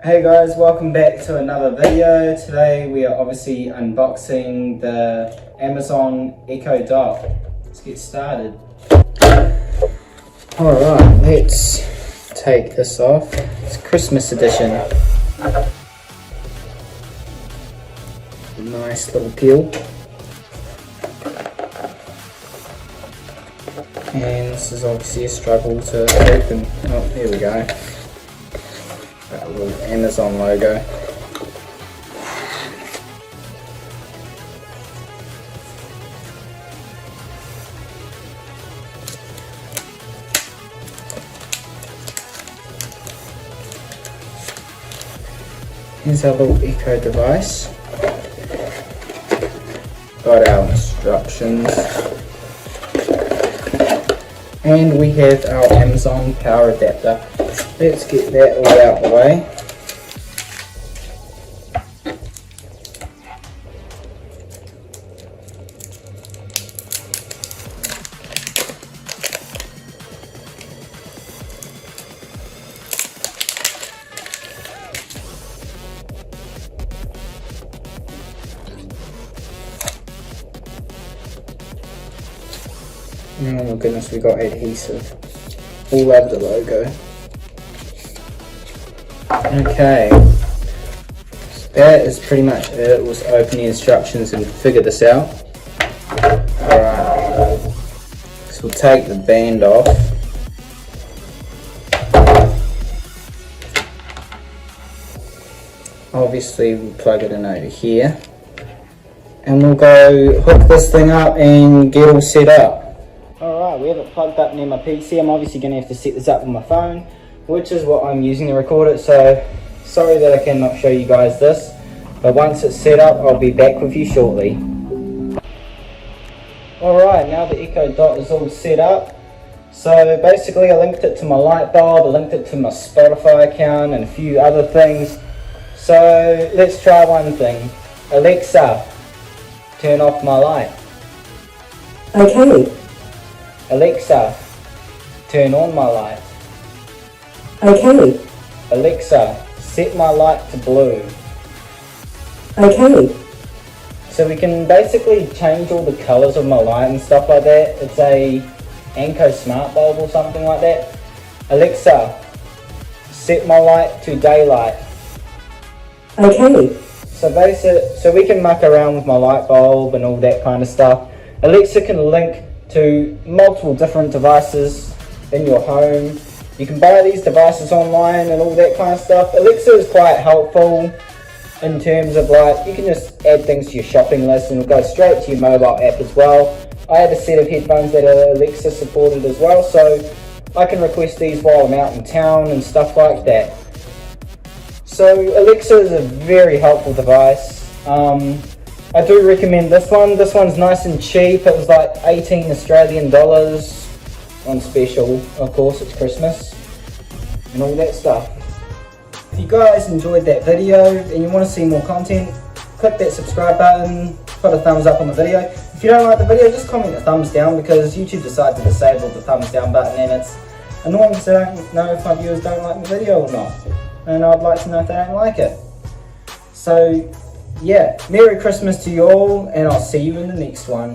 Hey guys, welcome back to another video. Today we are obviously unboxing the Amazon Echo Dot. Let's get started. Alright, let's take this off. It's Christmas edition. Nice little peel. And this is obviously a struggle to open. Oh, there we go. Got a little Amazon logo. Here's our little Echo device. Got our instructions. And we have our Amazon power adapter. Let's get that all out of the way. Oh my goodness, we got adhesive all over the logo. Okay, so that is pretty much it. Let's open the instructions and figure this out. Alright, so we'll take the band off. Obviously we'll plug it in over here. And we'll go hook this thing up and get all set up. Alright, we have it plugged up near my PC. I'm obviously going to have to set this up on my phone, which is what I'm using to record it, so sorry that I cannot show you guys this, but once it's set up I'll be back with you shortly. Alright, now the Echo Dot is all set up. So basically I linked it to my light bulb, I linked it to my Spotify account and a few other things. So let's try one thing. Alexa, turn off my light. Okay. Alexa, turn on my light. Okay. Alexa, set my light to blue. Okay. So we can basically change all the colours of my light and stuff like that. It's a Anko smart bulb or something like that. Alexa, set my light to daylight. Okay. So we can muck around with my light bulb and all that kind of stuff. Alexa can link to multiple different devices in your home. You can buy these devices online and all that kind of stuff. Alexa is quite helpful in terms of like, you can just add things to your shopping list and it'll go straight to your mobile app as well. I have a set of headphones that are Alexa supported as well, so I can request these while I'm out in town and stuff like that. So Alexa is a very helpful device. I do recommend this one. This one's nice and cheap. It was like 18 Australian dollars on special. Of course, it's Christmas and all that stuff. If you guys enjoyed that video and you want to see more content, click that subscribe button, put a thumbs up on the video. If you don't like the video, just comment a thumbs down, because YouTube decided to disable the thumbs down button and it's annoying because I don't know if my viewers don't like the video or not. And I'd like to know if they don't like it. So yeah, Merry Christmas to you all, and I'll see you in the next one.